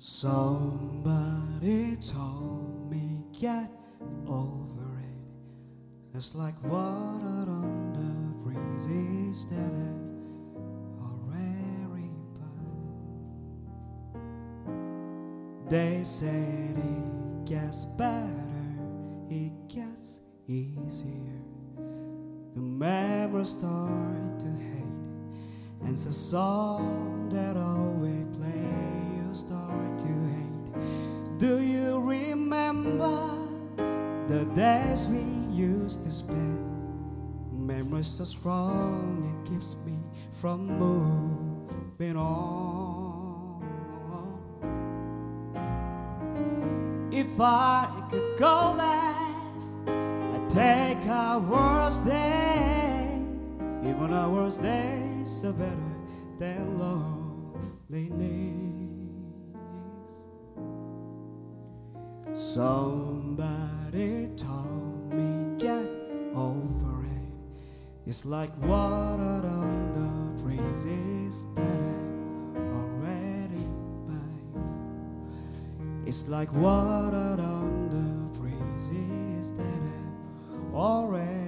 Somebody told me get over it. It's like water on the breezes that have already passed. They said it gets better, it gets easier. The memories start to hate, and it's a song that always plays you start to hate. Do you remember the days we used to spend? Memories so strong it keeps me from moving on. If I could go back, I'd take our worst day. Even our worst days are better than loneliness. Somebody told me get over it. It's like water on the breezes that have already passed. It's like water on the breezes that have already